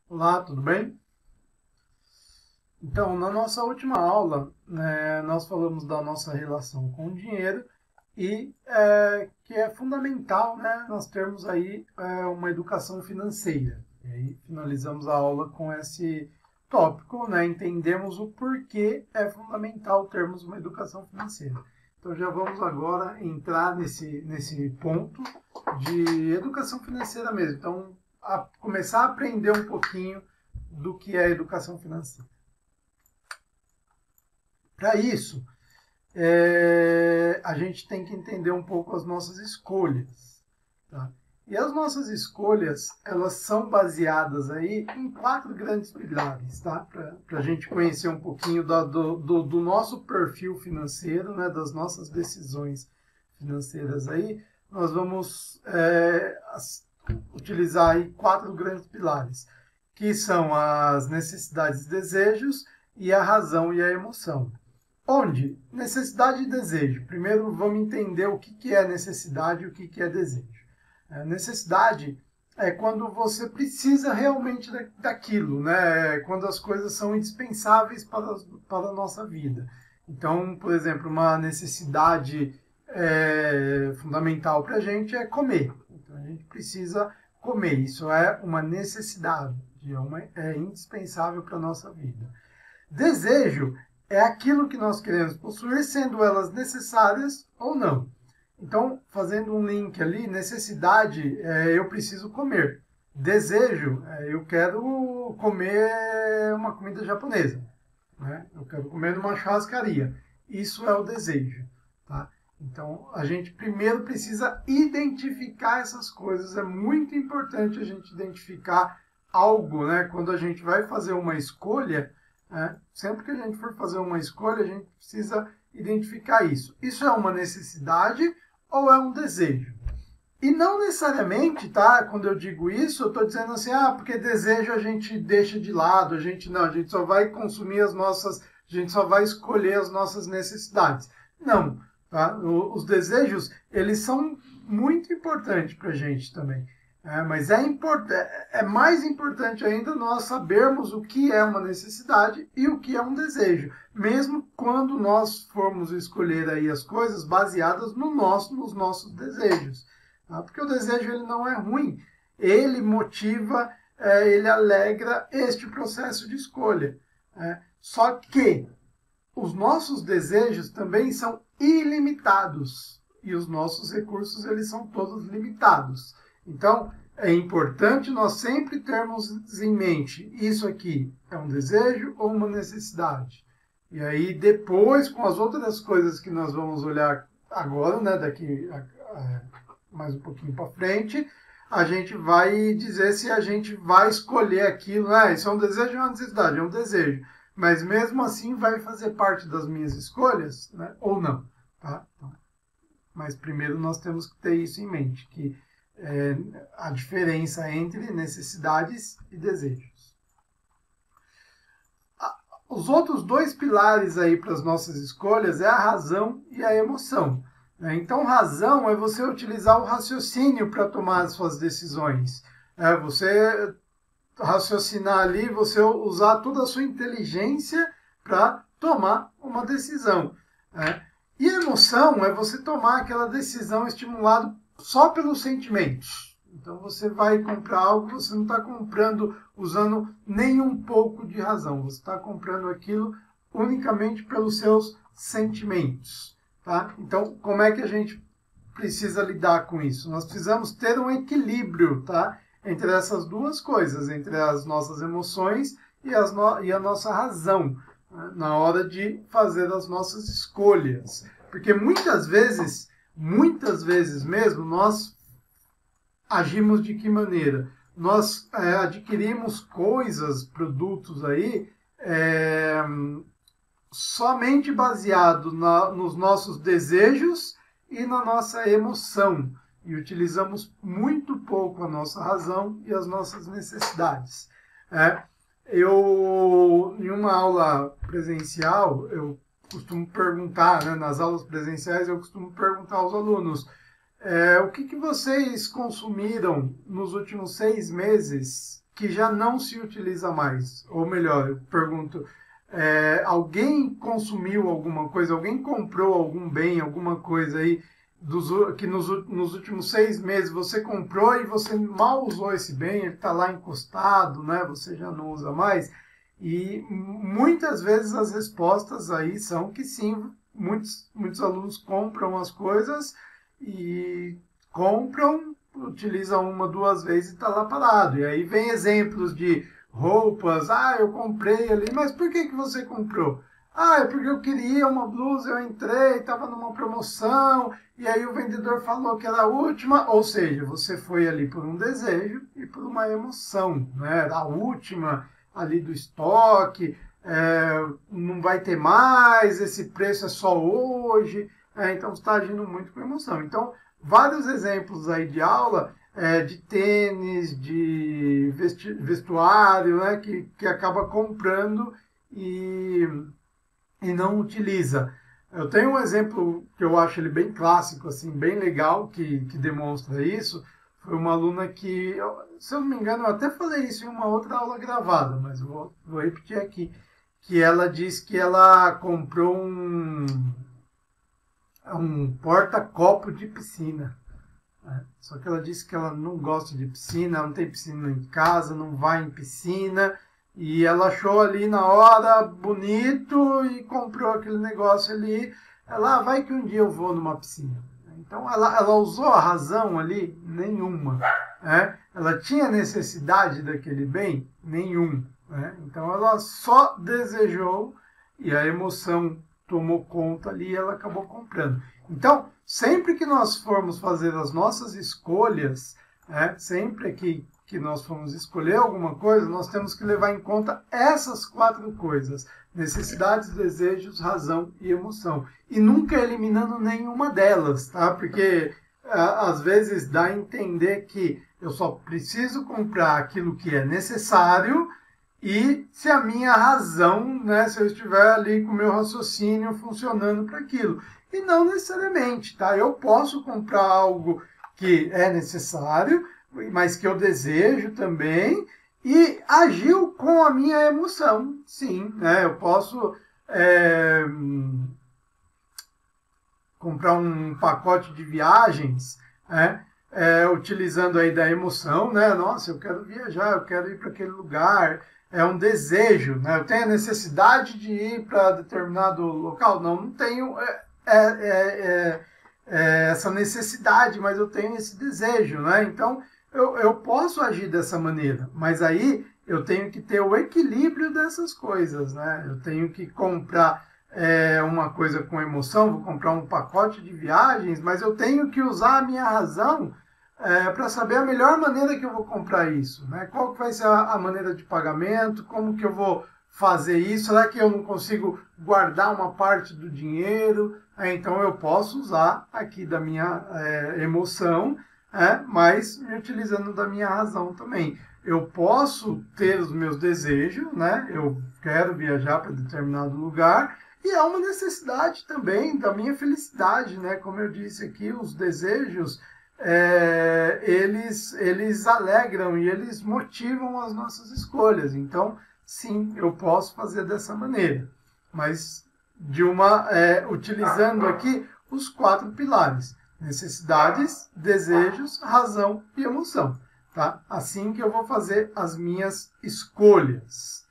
Olá, tudo bem? Então, na nossa última aula, nós falamos da nossa relação com o dinheiro e que é fundamental, né, nós termos aí uma educação financeira. E aí finalizamos a aula com esse tópico, né, entendemos o porquê é fundamental termos uma educação financeira. Então, já vamos agora entrar nesse ponto de educação financeira mesmo. Então, começar a aprender um pouquinho do que é educação financeira. Para isso, a gente tem que entender um pouco as nossas escolhas. Tá? E as nossas escolhas, elas são baseadas aí em 4 grandes pilares, tá? Para a gente conhecer um pouquinho do nosso perfil financeiro, né? Das nossas decisões financeiras aí, nós vamos utilizar aí 4 grandes pilares, que são as necessidades e desejos e a razão e a emoção. Onde? Necessidade e desejo. Primeiro vamos entender o que é necessidade e o que é desejo. Necessidade é quando você precisa realmente daquilo, né? Quando as coisas são indispensáveis para a nossa vida. Então, por exemplo, uma necessidade fundamental para a gente é comer. Então, a gente precisa comer. Isso é uma necessidade, é indispensável para a nossa vida. Desejo é aquilo que nós queremos possuir, sendo elas necessárias ou não. Então, fazendo um link ali, necessidade é eu preciso comer. Desejo é eu quero comer uma comida japonesa. Né? Eu quero comer numa churrascaria. Isso é o desejo. Tá? Então, a gente primeiro precisa identificar essas coisas. É muito importante a gente identificar algo, né? Quando a gente vai fazer uma escolha, sempre que a gente for fazer uma escolha, a gente precisa identificar isso. Isso é uma necessidade ou é um desejo? E não necessariamente, tá? Quando eu digo isso, eu estou dizendo assim, porque desejo a gente deixa de lado, a gente só vai consumir a gente só vai escolher as nossas necessidades. Não, tá? Os desejos, eles são muito importantes para a gente também. Mas é mais importante ainda nós sabermos o que é uma necessidade e o que é um desejo, mesmo quando nós formos escolher aí as coisas baseadas nos nossos desejos. Tá? Porque o desejo ele não é ruim, ele motiva, ele alegra este processo de escolha. Só que os nossos desejos também são ilimitados e os nossos recursos eles são todos limitados. Então, é importante nós sempre termos em mente, isso aqui é um desejo ou uma necessidade? E aí, depois, com as outras coisas que nós vamos olhar agora, né, daqui mais um pouquinho para frente, a gente vai dizer se a gente vai escolher aquilo. Isso é um desejo ou uma necessidade? É um desejo. Mas mesmo assim vai fazer parte das minhas escolhas, né, ou não? Tá? Mas primeiro nós temos que ter isso em mente, que a diferença entre necessidades e desejos. Os outros 2 pilares aí para as nossas escolhas é a razão e a emoção. Então, razão é você utilizar o raciocínio para tomar as suas decisões. Você raciocinar ali, você usar toda a sua inteligência para tomar uma decisão. E a emoção é você tomar aquela decisão estimulado só pelos sentimentos. Então você vai comprar algo, você não está comprando usando nem um pouco de razão. Você está comprando aquilo unicamente pelos seus sentimentos. Tá? Então, como é que a gente precisa lidar com isso? Nós precisamos ter um equilíbrio, tá? Entre essas duas coisas, entre as nossas emoções e a nossa razão, né? Na hora de fazer as nossas escolhas. Porque muitas vezes mesmo, nós agimos de que maneira? Nós adquirimos coisas, produtos aí, somente baseado nos nossos desejos e na nossa emoção. E utilizamos muito pouco a nossa razão e as nossas necessidades. Em uma aula presencial, eu costumo perguntar, né, nas aulas presenciais, eu costumo perguntar aos alunos, o que vocês consumiram nos últimos 6 meses que já não se utiliza mais? Ou melhor, eu pergunto, alguém consumiu alguma coisa, alguém comprou algum bem, alguma coisa aí, que nos últimos 6 meses você comprou e você mal usou esse bem, ele está lá encostado, né? Você já não usa mais. E muitas vezes as respostas aí são que sim, muitos alunos compram as coisas e compram, utilizam uma, 2 vezes e está lá parado. E aí vem exemplos de roupas, eu comprei ali, mas por que você comprou? É porque eu queria uma blusa, eu entrei, estava numa promoção, e aí o vendedor falou que era a última, ou seja, você foi ali por um desejo e por uma emoção, né? A última ali do estoque, não vai ter mais, esse preço é só hoje, então você está agindo muito com emoção. Então, vários exemplos aí de aula, de tênis, de vestuário, né, que acaba comprando e não utiliza. Eu tenho um exemplo que eu acho ele bem clássico, assim, bem legal, que demonstra isso. Foi uma aluna que, se eu não me engano, eu até falei isso em uma outra aula gravada, mas eu vou repetir aqui, que ela disse que ela comprou um porta-copo de piscina. Só que ela disse que ela não gosta de piscina, não tem piscina em casa, não vai em piscina, e ela achou ali na hora bonito e comprou aquele negócio ali. Ela, vai que um dia eu vou numa piscina. Então ela usou a razão ali? Nenhuma. Ela tinha necessidade daquele bem? Nenhum. Então ela só desejou e a emoção tomou conta ali e ela acabou comprando. Então, sempre que nós formos fazer as nossas escolhas, sempre que nós formos escolher alguma coisa, nós temos que levar em conta essas 4 coisas: necessidades, desejos, razão e emoção. E nunca eliminando nenhuma delas, tá? Porque às vezes dá a entender que eu só preciso comprar aquilo que é necessário e se a minha razão, né, se eu estiver ali com o meu raciocínio funcionando para aquilo. E não necessariamente, tá? Eu posso comprar algo que é necessário, mas que eu desejo também, e agiu com a minha emoção, sim, né? Eu posso comprar um pacote de viagens, utilizando aí da emoção, né? Nossa, eu quero viajar, eu quero ir para aquele lugar, é um desejo, né? Eu tenho a necessidade de ir para determinado local? Não tenho essa necessidade, mas eu tenho esse desejo, né? Então, eu posso agir dessa maneira, mas aí eu tenho que ter o equilíbrio dessas coisas, né? Eu tenho que comprar uma coisa com emoção, vou comprar um pacote de viagens, mas eu tenho que usar a minha razão para saber a melhor maneira que eu vou comprar isso, né? Qual que vai ser a maneira de pagamento, como que eu vou fazer isso, será que eu não consigo guardar uma parte do dinheiro? Então eu posso usar aqui da minha emoção, mas me utilizando da minha razão também. Eu posso ter os meus desejos, né? Eu quero viajar para determinado lugar, e é uma necessidade também da minha felicidade, né? Como eu disse aqui, os desejos, eles alegram e eles motivam as nossas escolhas. Então, sim, eu posso fazer dessa maneira, mas utilizando aqui os 4 pilares: necessidades, desejos, razão e emoção. Tá? Assim que eu vou fazer as minhas escolhas.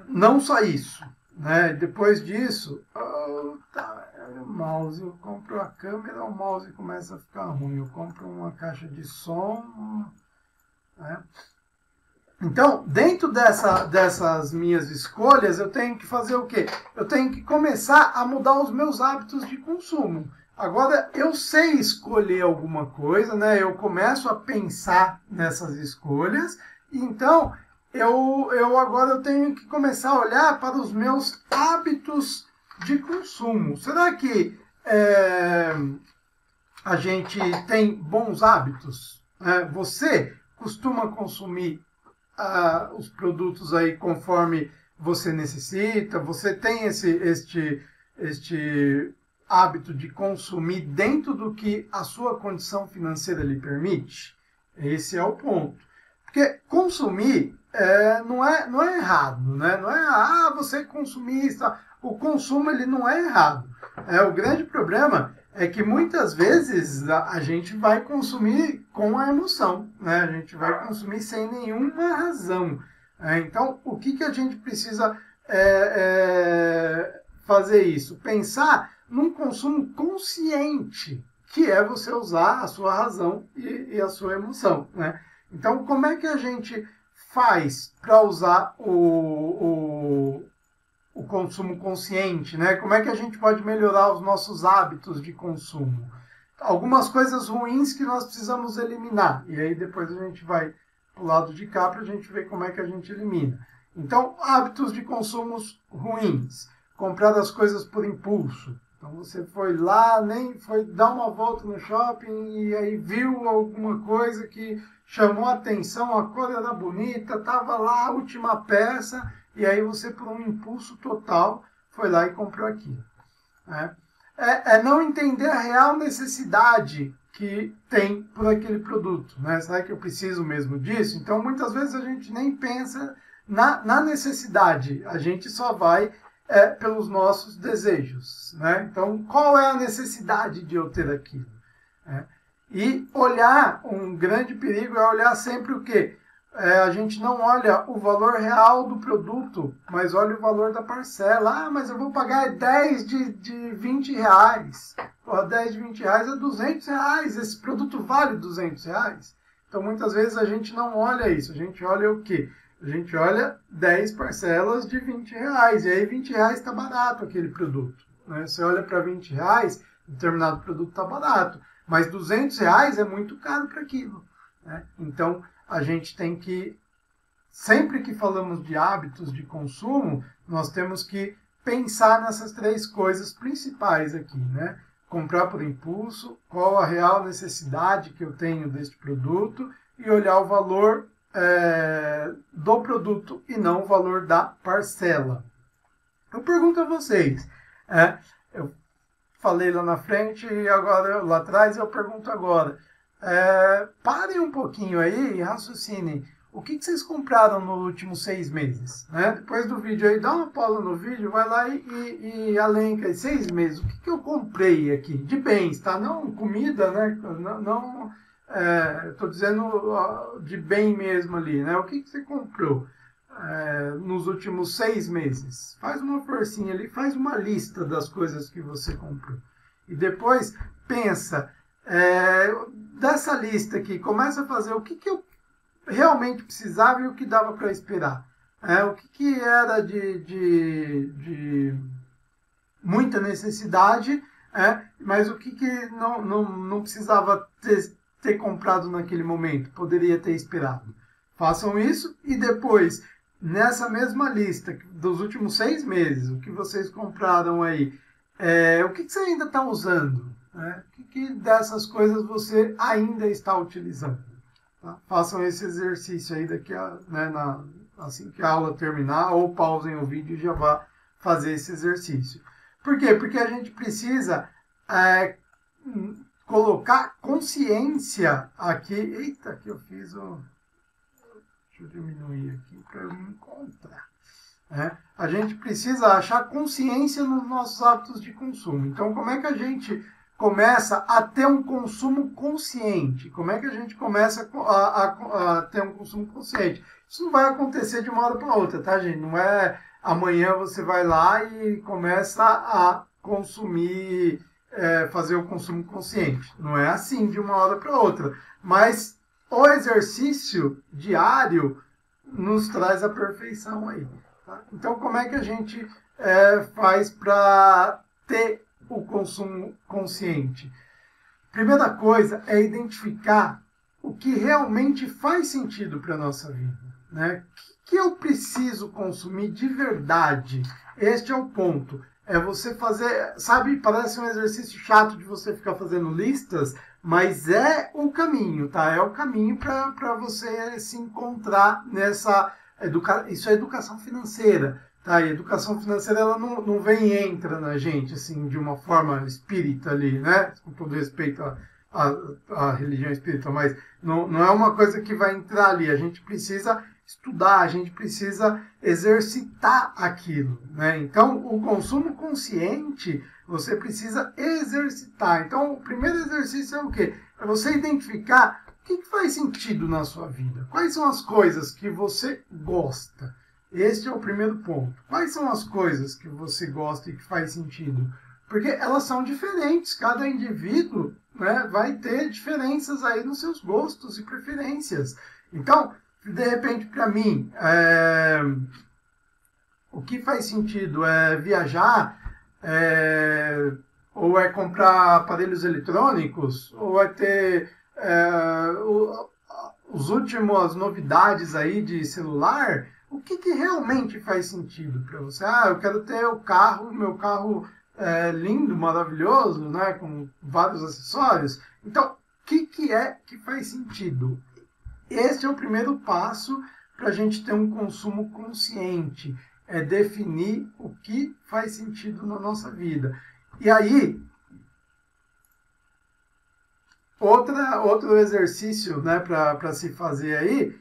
Não só isso, né? Depois disso, o mouse, eu compro a câmera, o mouse começa a ficar ruim. Eu compro uma caixa de som, né? Então, dentro dessas minhas escolhas, eu tenho que fazer o quê? Eu tenho que começar a mudar os meus hábitos de consumo. Agora, eu sei escolher alguma coisa, né? Eu começo a pensar nessas escolhas. Então, agora eu tenho que começar a olhar para os meus hábitos de consumo. Será que a gente tem bons hábitos? Você costuma consumir os produtos aí conforme você necessita? Você tem este hábito de consumir dentro do que a sua condição financeira lhe permite? Esse é o ponto. Porque consumir não é errado, né? Não é, você é consumista. O consumo ele não é errado. O grande problema é que muitas vezes a gente vai consumir com a emoção, né? A gente vai consumir sem nenhuma razão. Então, o que a gente precisa fazer isso? Pensar num consumo consciente, que é você usar a sua razão e a sua emoção, né? Então, como é que a gente faz para usar o consumo consciente, né? Como é que a gente pode melhorar os nossos hábitos de consumo? Algumas coisas ruins que nós precisamos eliminar. E aí depois a gente vai para o lado de cá para a gente ver como é que a gente elimina. Então, hábitos de consumos ruins. Comprar as coisas por impulso. Então você foi lá, nem foi dar uma volta no shopping e aí viu alguma coisa que chamou a atenção, a cor era bonita, estava lá a última peça, e aí você, por um impulso total, foi lá e comprou aquilo. É não entender a real necessidade que tem por aquele produto. Né? Será que eu preciso mesmo disso? Então, muitas vezes a gente nem pensa na necessidade, a gente só vai pelos nossos desejos. Né? Então, qual é a necessidade de eu ter aquilo? E olhar, um grande perigo é olhar sempre o quê? A gente não olha o valor real do produto, mas olha o valor da parcela. Mas eu vou pagar 10 de 20 reais. Pô, 10 de 20 reais é 200 reais. Esse produto vale 200 reais. Então, muitas vezes a gente não olha isso. A gente olha o quê? A gente olha 10 parcelas de 20 reais. E aí 20 reais está barato aquele produto. Né? Você olha para 20 reais, determinado produto está barato. Mas 200 reais é muito caro para aquilo. Né? Então, a gente tem que, sempre que falamos de hábitos de consumo, nós temos que pensar nessas três coisas principais aqui. Né? Comprar por impulso, qual a real necessidade que eu tenho deste produto e olhar o valor do produto e não o valor da parcela. Eu pergunto a vocês, eu falei lá na frente e agora lá atrás eu pergunto agora. Parem um pouquinho aí e raciocinem. O que vocês compraram nos últimos 6 meses? Né? Depois do vídeo aí, dá uma pausa no vídeo, vai lá e elenca aí 6 meses. O que eu comprei aqui? De bens, tá? Não comida, né? Não estou dizendo de bem mesmo ali, né? O que você comprou nos últimos 6 meses? Faz uma forcinha ali, faz uma lista das coisas que você comprou. E depois pensa, dessa lista aqui, começa a fazer o que eu realmente precisava e o que dava para esperar. O que era de muita necessidade, mas o que não precisava ter comprado naquele momento, poderia ter esperado. Façam isso e depois, nessa mesma lista dos últimos 6 meses, o que vocês compraram aí, o que você ainda está usando? O que dessas coisas você ainda está utilizando? Tá? Façam esse exercício aí assim que a aula terminar, ou pausem o vídeo e já vá fazer esse exercício. Por quê? Porque a gente precisa colocar consciência aqui. Eita, aqui eu fiz o... Deixa eu diminuir aqui para eu me encontrar. A gente precisa achar consciência nos nossos hábitos de consumo. Então, como é que a gente começa a ter um consumo consciente? Como é que a gente começa a ter um consumo consciente? Isso não vai acontecer de uma hora para outra, tá, gente? Não é amanhã você vai lá e começa a consumir, fazer o consumo consciente. Não é assim de uma hora para outra. Mas o exercício diário nos traz a perfeição aí. Tá? Então, como é que a gente faz para ter o consumo consciente? Primeira coisa é identificar o que realmente faz sentido para a nossa vida. Né? O que eu preciso consumir de verdade? Este é o ponto. É você fazer, sabe, parece um exercício chato de você ficar fazendo listas, mas é o caminho, tá? É o caminho para você se encontrar nessa... Isso é educação financeira. Tá, a educação financeira ela não vem e entra na gente assim de uma forma espírita ali, né? Com todo respeito a religião espírita, mas não é uma coisa que vai entrar ali. A gente precisa estudar, a gente precisa exercitar aquilo, né? Então, o consumo consciente, você precisa exercitar. Então, o primeiro exercício é o quê? É você identificar o que faz sentido na sua vida. Quais são as coisas que você gosta? Este é o primeiro ponto. Quais são as coisas que você gosta e que faz sentido? Porque elas são diferentes. Cada indivíduo, né, vai ter diferenças aí nos seus gostos e preferências. Então, de repente, para mim, o que faz sentido é viajar, ou é comprar aparelhos eletrônicos, ou é ter as últimas novidades aí de celular. O que realmente faz sentido para você? Ah, eu quero ter o carro, meu carro lindo, maravilhoso, né, com vários acessórios. Então, o que é que faz sentido? Este é o primeiro passo para a gente ter um consumo consciente. É definir o que faz sentido na nossa vida. E aí, outro exercício, né, para se fazer aí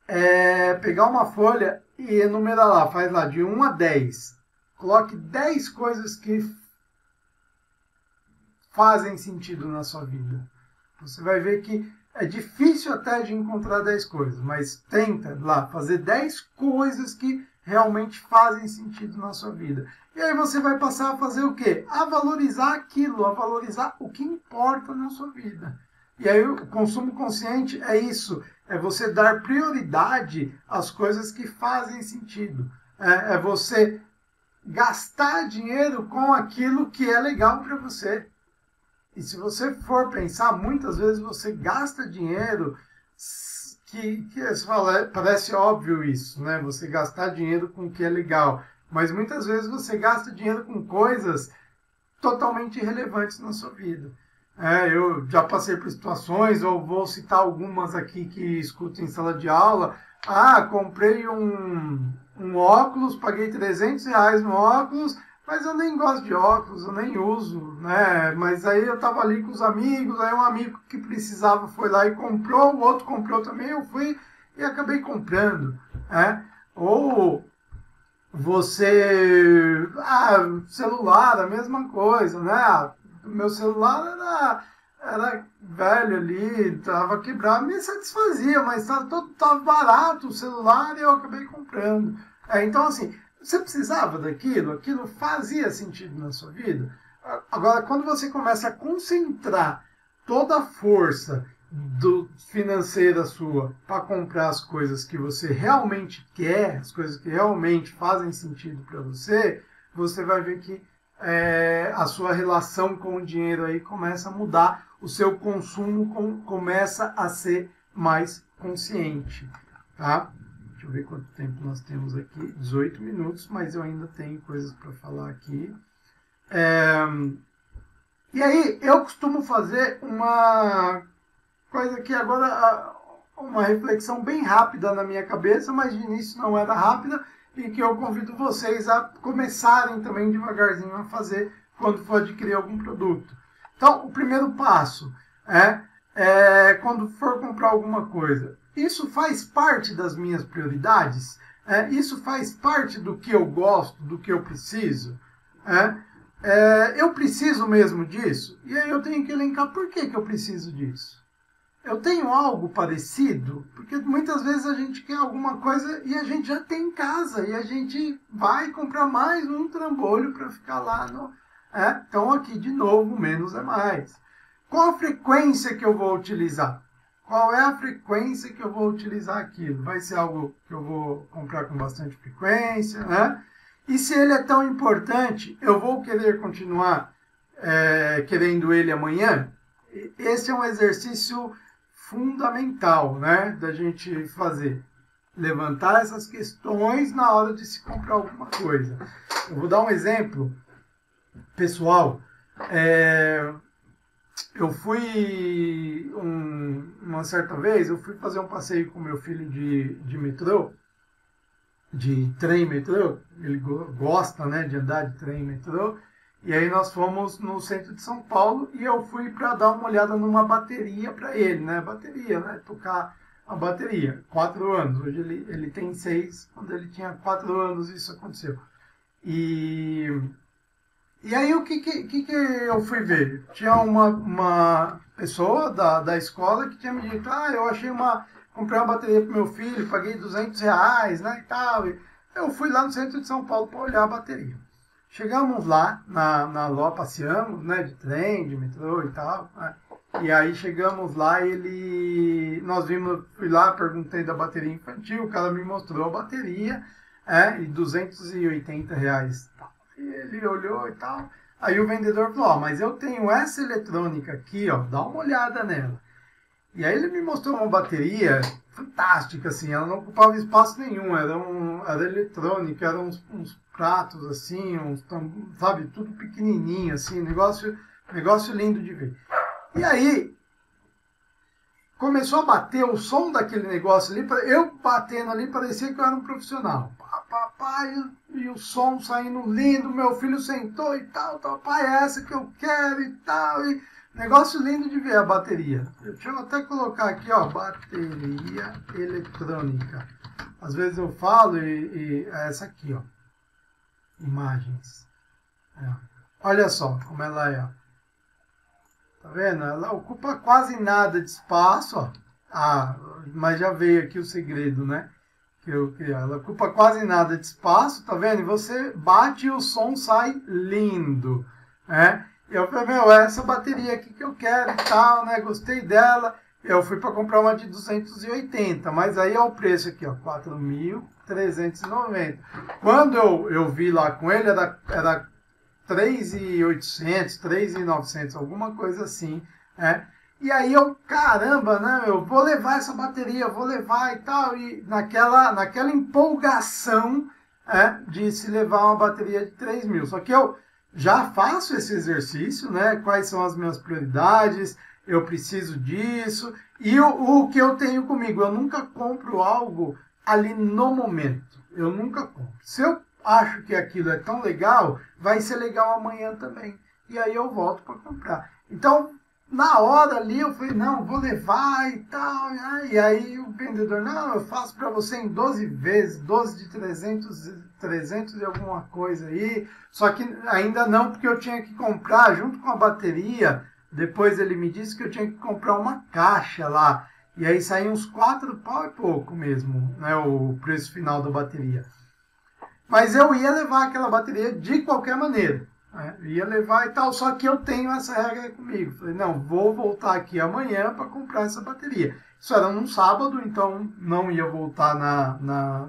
é pegar uma folha e enumerar lá, faz lá de 1 a 10. Coloque 10 coisas que fazem sentido na sua vida. Você vai ver que é difícil até de encontrar 10 coisas, mas tenta lá fazer 10 coisas que realmente fazem sentido na sua vida. E aí você vai passar a fazer o quê? A valorizar aquilo, a valorizar o que importa na sua vida. E aí o consumo consciente é isso, é você dar prioridade às coisas que fazem sentido. É você gastar dinheiro com aquilo que é legal para você. E se você for pensar, muitas vezes você gasta dinheiro que você fala, parece óbvio isso, né? Você gastar dinheiro com o que é legal. Mas muitas vezes você gasta dinheiro com coisas totalmente irrelevantes na sua vida. Eu já passei por situações, ou vou citar algumas aqui que escuto em sala de aula. Ah, comprei um óculos, paguei R$ 300 no óculos, mas eu nem gosto de óculos, eu nem uso, né? Mas aí eu estava ali com os amigos, aí um amigo que precisava foi lá e comprou, o outro comprou também, eu fui e acabei comprando, né? Ou você... celular, a mesma coisa, né? O meu celular era velho ali, estava quebrado, me satisfazia, mas estava barato o celular e eu acabei comprando. Então, assim, você precisava daquilo, aquilo fazia sentido na sua vida. Agora, quando você começa a concentrar toda a força financeira sua para comprar as coisas que você realmente quer, as coisas que realmente fazem sentido para você, você vai ver que a sua relação com o dinheiro aí começa a mudar, o seu consumo começa a ser mais consciente, tá? Deixa eu ver quanto tempo nós temos aqui. 18 minutos, mas eu ainda tenho coisas para falar aqui. E aí, eu costumo fazer uma coisa que agora, uma reflexão bem rápida na minha cabeça, mas de início não era rápida, e que eu convido vocês a começarem também devagarzinho a fazer quando for adquirir algum produto. Então, o primeiro passo é quando for comprar alguma coisa. Isso faz parte das minhas prioridades? Isso faz parte do que eu gosto, do que eu preciso? Eu preciso mesmo disso? E aí eu tenho que elencar por que eu preciso disso. Eu tenho algo parecido? Porque muitas vezes a gente quer alguma coisa e a gente já tem em casa. E a gente vai comprar mais um trambolho para ficar lá. Então aqui, de novo, menos é mais. Qual a frequência que eu vou utilizar? Qual é a frequência que eu vou utilizar aquilo? Vai ser algo que eu vou comprar com bastante frequência, né? E se ele é tão importante, eu vou querer continuar querendo ele amanhã? Esse é um exercício fundamental, né, da gente fazer. Levantar essas questões na hora de se comprar alguma coisa. Eu vou dar um exemplo pessoal. Eu fui, uma certa vez, eu fui fazer um passeio com meu filho de metrô, de trem metrô. Ele gosta, né, de andar de trem metrô. E aí nós fomos no centro de São Paulo e eu fui para dar uma olhada numa bateria para ele, né? Bateria, né? Tocar a bateria. 4 anos. Hoje ele tem 6. Quando ele tinha 4 anos isso aconteceu. E aí o que eu fui ver? Tinha uma pessoa da escola que tinha me dito, eu achei comprei uma bateria para meu filho, paguei R$ 200, né, e tal. E eu fui lá no centro de São Paulo para olhar a bateria. Chegamos lá na loja, passeamos, né, de trem, de metrô e tal, né? E aí chegamos lá e fui lá, perguntei da bateria infantil, o cara me mostrou a bateria, e R$ 280. E ele olhou e tal. Aí o vendedor falou, mas eu tenho essa eletrônica aqui, ó, dá uma olhada nela. E aí ele me mostrou uma bateria fantástica, assim, ela não ocupava espaço nenhum, era eletrônica, eram uns pratos, assim, sabe, tudo pequenininho, assim, negócio lindo de ver. E aí, começou a bater o som daquele negócio ali, eu batendo ali, parecia que eu era um profissional. E o som saindo lindo, meu filho sentou e tal, pai, é essa que eu quero e tal, e negócio lindo de ver a bateria. Deixa eu até colocar aqui, ó, bateria eletrônica. Às vezes eu falo e é essa aqui, ó, imagens. Olha só como ela é, ó. Tá vendo? Ela ocupa quase nada de espaço, ó. Mas já veio aqui o segredo, né? Que eu criei. Ela ocupa quase nada de espaço, tá vendo? E você bate e o som sai lindo, né? Eu falei, essa bateria aqui que eu quero e tal, né? Gostei dela. Eu fui para comprar uma de 280, mas aí é o preço aqui, ó, 4.390. Quando eu vi lá com ele, era 3.800, 3.900, alguma coisa assim, né? E aí eu, caramba, né, eu vou levar essa bateria, vou levar e tal, e naquela empolgação de se levar uma bateria de 3.000. Só que eu já faço esse exercício, né, quais são as minhas prioridades, eu preciso disso, e o que eu tenho comigo, eu nunca compro algo ali no momento, eu nunca compro. Se eu acho que aquilo é tão legal, vai ser legal amanhã também. E aí eu volto para comprar. Então, na hora ali, eu falei, não, vou levar e tal. E aí o vendedor, não, eu faço para você em 12 vezes, 12 de 300 e alguma coisa aí. Só que ainda não, porque eu tinha que comprar junto com a bateria. Depois ele me disse que eu tinha que comprar uma caixa lá. E aí saiu uns 4 pau e pouco mesmo, né, o preço final da bateria. Mas eu ia levar aquela bateria de qualquer maneira. Né? Ia levar e tal, só que eu tenho essa regra comigo. Falei, não, vou voltar aqui amanhã para comprar essa bateria. Isso era num sábado, então não ia voltar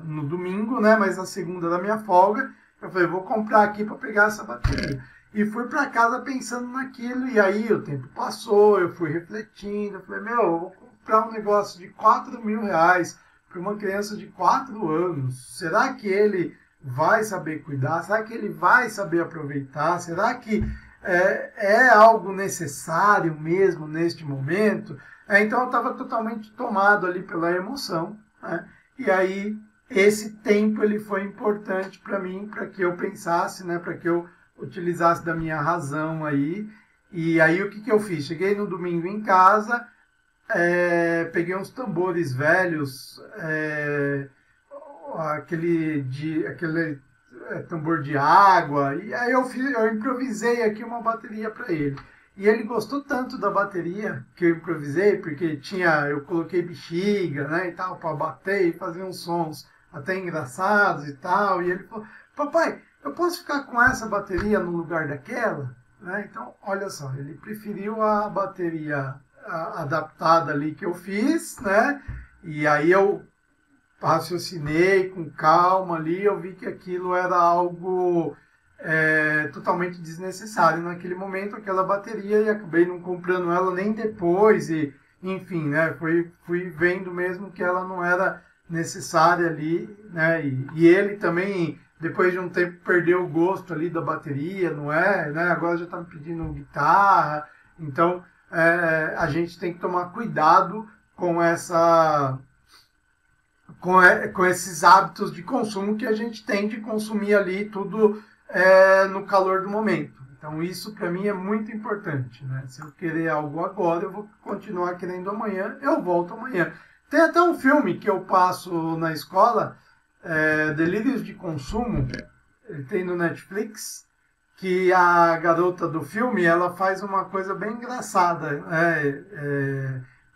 no domingo, né? Mas na segunda da minha folga, eu falei, vou comprar aqui para pegar essa bateria. E fui para casa pensando naquilo, e aí o tempo passou, eu fui refletindo, eu falei, eu vou comprar um negócio de R$ 4.000 para uma criança de 4 anos. Será que ele vai saber cuidar? Será que ele vai saber aproveitar? Será que é algo necessário mesmo neste momento? Então eu estava totalmente tomado ali pela emoção, né? E aí esse tempo ele foi importante para mim, para que eu pensasse, né? Para que eu utilizasse da minha razão aí. E aí o que eu fiz? Cheguei no domingo em casa, peguei uns tambores velhos, aquele tambor de água, e aí eu improvisei aqui uma bateria para ele. E ele gostou tanto da bateria que eu improvisei, porque eu coloquei bexiga, né, e tal, para bater e fazer uns sons até engraçados e tal. E ele falou, papai, eu posso ficar com essa bateria no lugar daquela? Né? Então, olha só, ele preferiu a bateria adaptada ali que eu fiz, né? E aí eu raciocinei com calma ali, eu vi que aquilo era algo totalmente desnecessário naquele momento, aquela bateria, e acabei não comprando ela nem depois, e enfim, né, fui vendo mesmo que ela não era necessária ali, né, e ele também, depois de um tempo, perdeu o gosto ali da bateria, não é, né, agora já está me pedindo guitarra, então a gente tem que tomar cuidado com esses hábitos de consumo que a gente tem de consumir ali tudo no calor do momento. Então isso para mim é muito importante, né? Se eu querer algo agora, eu vou continuar querendo amanhã, eu volto amanhã. Tem até um filme que eu passo na escola, Delírios de Consumo, ele tem no Netflix, que a garota do filme, ela faz uma coisa bem engraçada,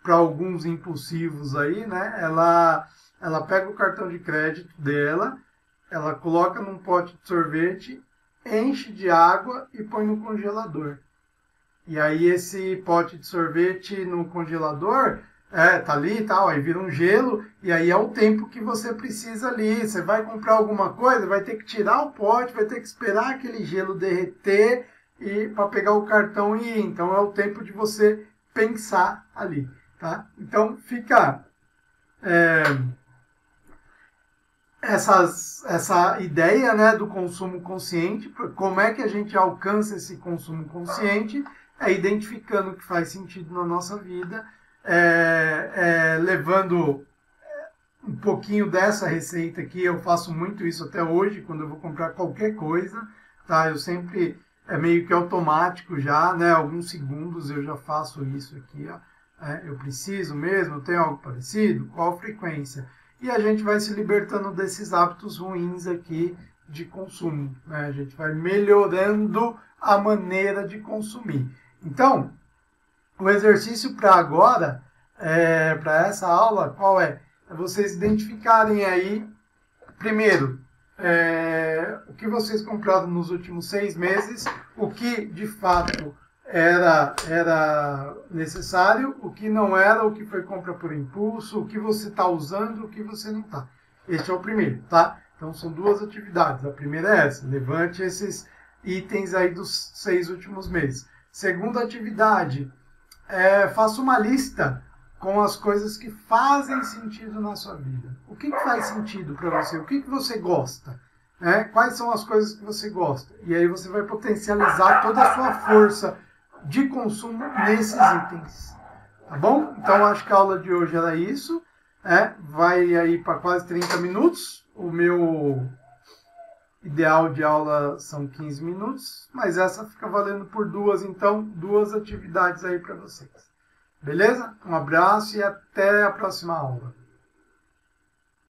para alguns impulsivos aí, né? Ela pega o cartão de crédito dela, ela coloca num pote de sorvete, enche de água e põe no congelador. E aí esse pote de sorvete no congelador, tá ali e tal, aí vira um gelo, e aí é o tempo que você precisa ali. Você vai comprar alguma coisa, vai ter que tirar o pote, vai ter que esperar aquele gelo derreter e para pegar o cartão e ir. Então é o tempo de você pensar ali, tá? Então fica essa ideia, né, do consumo consciente. Como é que a gente alcança esse consumo consciente? É identificando o que faz sentido na nossa vida, levando um pouquinho dessa receita aqui. Eu faço muito isso até hoje, quando eu vou comprar qualquer coisa, tá? Eu sempre, meio que automático já, né? Alguns segundos eu já faço isso aqui, ó. Eu preciso mesmo? Eu tenho algo parecido? Qual frequência? E a gente vai se libertando desses hábitos ruins aqui de consumo, né? A gente vai melhorando a maneira de consumir. Então, o exercício para agora, para essa aula, qual é? É vocês identificarem aí, primeiro, o que vocês compraram nos últimos 6 meses, o que de fato era necessário, o que não era, o que foi compra por impulso, o que você está usando, o que você não está. Este é o primeiro, tá? Então são 2 atividades. A primeira é essa, levante esses itens aí dos 6 últimos meses. Segunda atividade, faça uma lista com as coisas que fazem sentido na sua vida. O que faz sentido para você? O que você gosta? Quais são as coisas que você gosta? E aí você vai potencializar toda a sua força de consumo nesses itens. Tá bom? Então acho que a aula de hoje era isso. Vai aí para quase 30 minutos. O meu ideal de aula são 15 minutos, mas essa fica valendo por 2, então 2 atividades aí para vocês. Beleza? Um abraço e até a próxima aula.